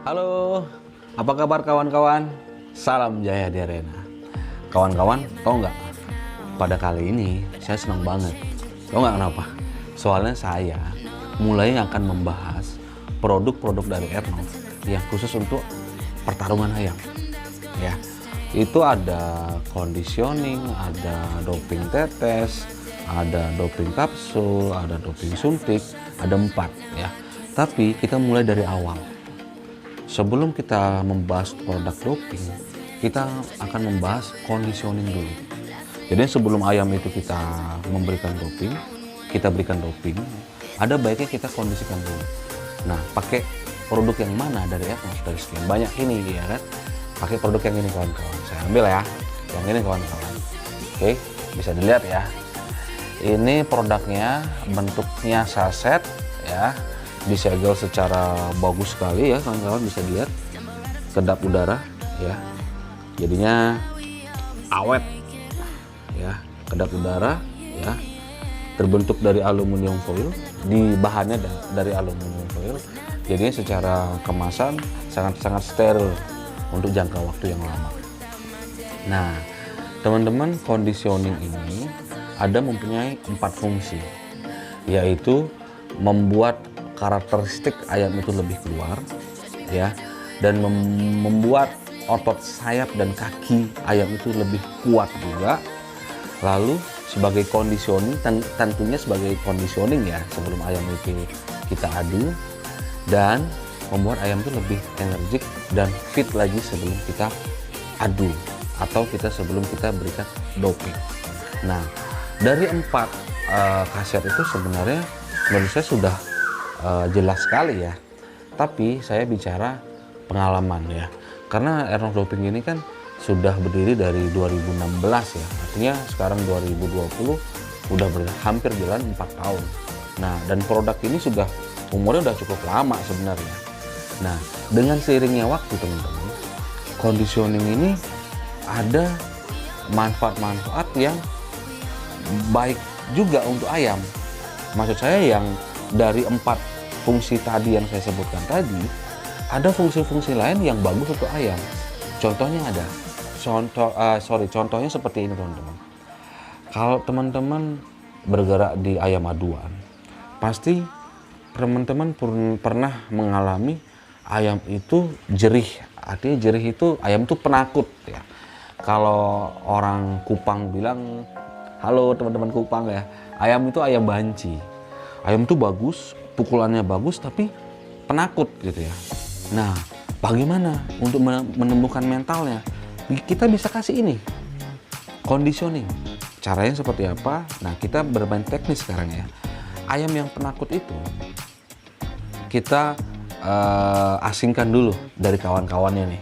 Halo, apa kabar kawan-kawan? Salam Jaya di Arena. Kawan-kawan, tau nggak? Pada kali ini saya senang banget. Tau nggak kenapa? Soalnya saya mulai akan membahas produk-produk dari Ernov yang khusus untuk pertarungan ayam. Ya, itu ada conditioning, ada doping tetes, ada doping kapsul, ada doping suntik, ada 4 ya. Tapi kita mulai dari awal. Sebelum kita membahas produk doping, kita akan membahas conditioning dulu. Jadi sebelum ayam itu kita memberikan doping, kita berikan doping, ada baiknya kita kondisikan dulu. Nah, pakai produk yang mana dari Ernov, dari sekian banyak ini ya kan? Pakai produk yang ini kawan-kawan. Saya ambil ya, yang ini kawan-kawan. Oke, bisa dilihat ya. Ini produknya bentuknya saset ya. Disegel secara bagus sekali ya kawan-kawan, bisa lihat kedap udara ya, jadinya awet ya, kedap udara ya, terbentuk dari aluminium foil, di bahannya dari aluminium foil, jadinya secara kemasan sangat-sangat steril untuk jangka waktu yang lama. Nah teman-teman, conditioning ini ada mempunyai 4 fungsi, yaitu membuat karakteristik ayam itu lebih keluar ya, dan membuat otot sayap dan kaki ayam itu lebih kuat juga. Lalu sebagai conditioning, tentunya sebagai conditioning ya, sebelum ayam itu kita adu, dan membuat ayam itu lebih energik dan fit lagi sebelum kita adu atau sebelum kita berikan doping. Nah, dari 4 khasiat itu sebenarnya menurut saya sudah jelas sekali ya, tapi saya bicara pengalaman ya, karena Ernov Doping ini kan sudah berdiri dari 2016 ya, artinya sekarang 2020 udah hampir jalan 4 tahun. Nah, dan produk ini sudah umurnya udah cukup lama sebenarnya. Nah, dengan seiringnya waktu teman-teman, conditioning ini ada manfaat-manfaat yang baik juga untuk ayam. Maksud saya yang dari 4 fungsi tadi yang saya sebutkan tadi, ada fungsi-fungsi lain yang bagus untuk ayam. Contohnya ada, contohnya seperti ini teman-teman. Kalau teman-teman bergerak di ayam aduan, pasti teman-teman pernah mengalami ayam itu jerih. Artinya jerih itu ayam itu penakut ya. Kalau orang Kupang bilang, halo teman-teman Kupang ya, ayam itu ayam banci. Ayam itu bagus, pukulannya bagus, tapi penakut gitu ya. Nah, bagaimana untuk menumbuhkan mentalnya? Kita bisa kasih ini, conditioning. Caranya seperti apa? Nah, kita bermain teknis sekarang ya. Ayam yang penakut itu kita asingkan dulu dari kawan-kawannya nih.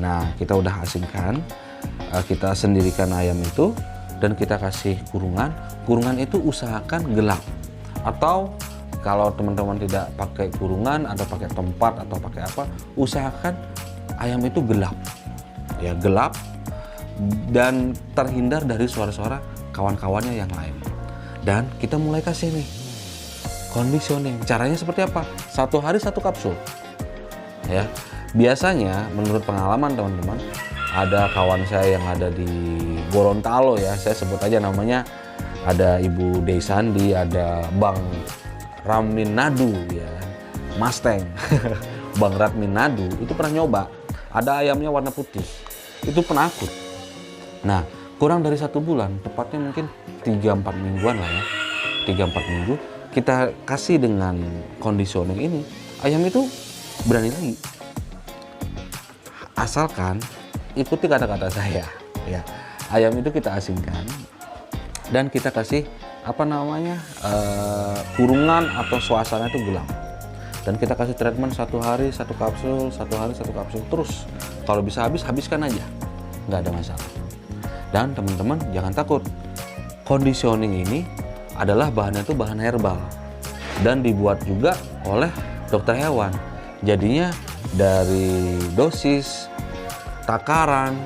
Nah, kita udah asingkan, kita sendirikan ayam itu, dan kita kasih kurungan. Kurungan itu usahakan gelap. Atau kalau teman-teman tidak pakai kurungan atau pakai tempat atau pakai apa, usahakan ayam itu gelap ya, gelap dan terhindar dari suara-suara kawan-kawannya yang lain. Dan kita mulai kasih nih conditioning. Caranya seperti apa? 1 hari 1 kapsul ya. Biasanya menurut pengalaman teman-teman, ada kawan saya yang ada di Gorontalo ya, saya sebut aja namanya, ada Ibu Desandi, ada Bang Raminadu ya, Mustang. Bang Raminadu itu pernah nyoba, ada ayamnya warna putih, itu penakut. Nah, kurang dari 1 bulan, tepatnya mungkin 3-4 mingguan lah ya, 3-4 minggu, kita kasih dengan conditioning ini, ayam itu berani lagi. Asalkan ikuti kata-kata saya ya, ayam itu kita asingkan dan kita kasih kurungan atau suasana itu gelap, dan kita kasih treatment 1 hari 1 kapsul, 1 hari 1 kapsul terus. Kalau bisa habiskan aja, nggak ada masalah. Dan teman-teman jangan takut, conditioning ini adalah bahannya itu bahan herbal dan dibuat juga oleh dokter hewan. Jadinya dari dosis, takaran,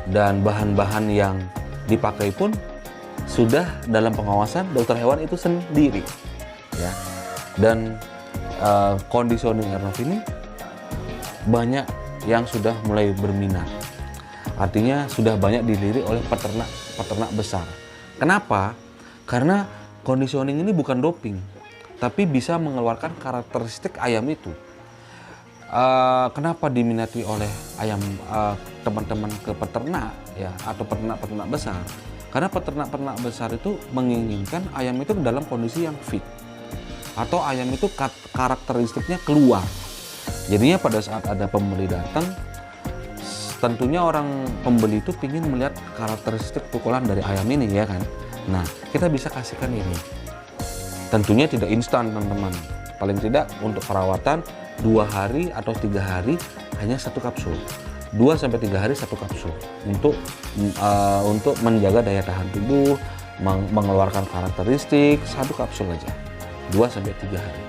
dan bahan-bahan yang dipakai pun sudah dalam pengawasan dokter hewan itu sendiri ya. Dan conditioning Ernov ini banyak yang sudah mulai berminat. Artinya sudah banyak dilirik oleh peternak besar. Kenapa? Karena conditioning ini bukan doping, tapi bisa mengeluarkan karakteristik ayam itu. Kenapa diminati oleh ayam teman-teman ke peternak ya, atau peternak-peternak besar? Karena peternak-peternak besar itu menginginkan ayam itu dalam kondisi yang fit, atau ayam itu karakteristiknya keluar. Jadinya pada saat ada pembeli datang, tentunya orang pembeli itu ingin melihat karakteristik pukulan dari ayam ini, ya kan. Nah, kita bisa kasihkan ini. Tentunya tidak instan, teman-teman. Paling tidak untuk perawatan 2 hari atau 3 hari hanya 1 kapsul. 2-3 hari 1 kapsul untuk menjaga daya tahan tubuh, mengeluarkan karakteristik 1 kapsul aja. 2-3 hari.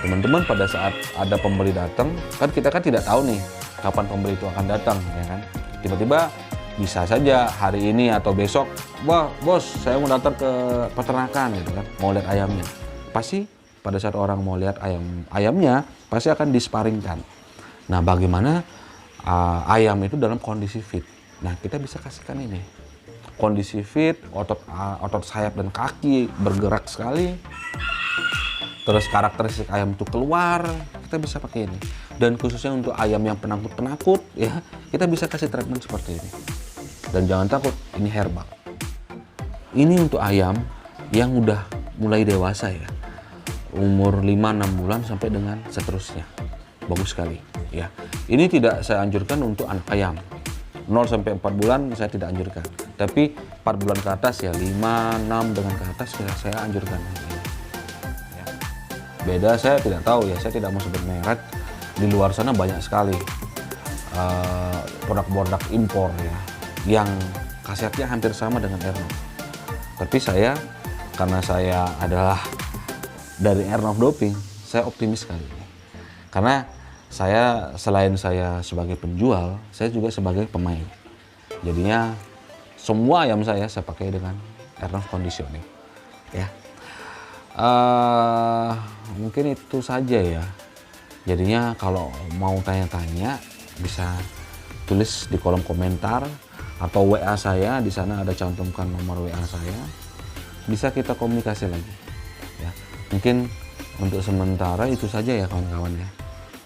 Teman-teman, pada saat ada pembeli datang, kan kita kan tidak tahu nih kapan pembeli itu akan datang, ya kan. Tiba-tiba bisa saja hari ini atau besok, wah bos, saya mau datang ke peternakan gitu kan, mau lihat ayamnya. Pasti pada saat orang mau lihat ayamnya pasti akan disparingkan. Nah, bagaimana ayam itu dalam kondisi fit? Nah, kita bisa kasihkan ini. Kondisi fit, otot sayap dan kaki bergerak sekali. Terus karakteristik ayam itu keluar, kita bisa pakai ini. Dan khususnya untuk ayam yang penakut-penakut, ya, kita bisa kasih treatment seperti ini. Dan jangan takut, ini herbal. Ini untuk ayam yang udah mulai dewasa ya. Umur 5-6 bulan sampai dengan seterusnya. Bagus sekali, ya. Ini tidak saya anjurkan untuk anak ayam. 0-4 bulan saya tidak anjurkan. Tapi 4 bulan ke atas ya, 5-6 dengan ke atas saya anjurkan. Ya. Beda saya tidak tahu ya, saya tidak mau sebut merek. Di luar sana banyak sekali produk-produk impor ya, yang khasiatnya hampir sama dengan Airnav. Tapi saya, karena saya adalah dari Airnav Doping, saya optimis sekali. Karena saya, selain saya sebagai penjual, saya juga sebagai pemain. Jadinya semua ayam saya pakai dengan Airnav Conditioning. Ya, mungkin itu saja ya. Jadinya kalau mau tanya-tanya bisa tulis di kolom komentar atau WA saya, di sana ada cantumkan nomor WA saya. Bisa kita komunikasi lagi. Ya. Mungkin untuk sementara itu saja ya kawan-kawan ya.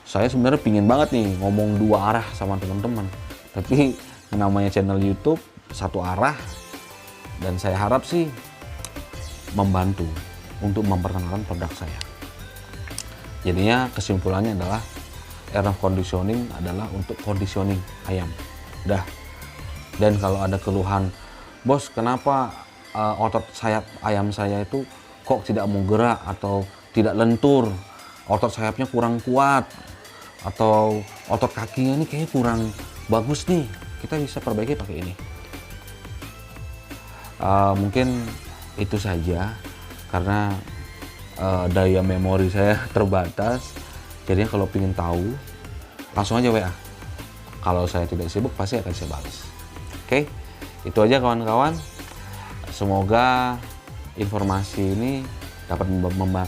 Saya sebenarnya pingin banget nih ngomong 2 arah sama teman-teman, tapi namanya channel YouTube 1 arah, dan saya harap sih membantu untuk memperkenalkan produk saya. Jadinya kesimpulannya adalah Airnav Conditioning adalah untuk conditioning ayam. Udah. Dan kalau ada keluhan, bos kenapa otot sayap ayam saya itu kok tidak mau gerak atau tidak lentur, otot sayapnya kurang kuat, atau otot kakinya ini kayaknya kurang bagus nih, kita bisa perbaiki pakai ini. Mungkin itu saja, karena daya memori saya terbatas. Jadi kalau ingin tahu langsung aja WA. Kalau saya tidak sibuk pasti akan saya balas. Oke, itu aja kawan-kawan. Semoga informasi ini dapat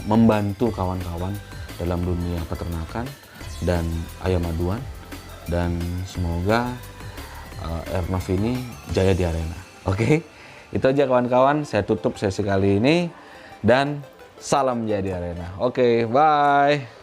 membantu kawan-kawan dalam dunia peternakan dan ayam aduan, dan semoga Airnav ini jaya di arena. Oke, itu aja kawan-kawan. Saya tutup sesi kali ini dan salam jaya di arena. Oke, bye.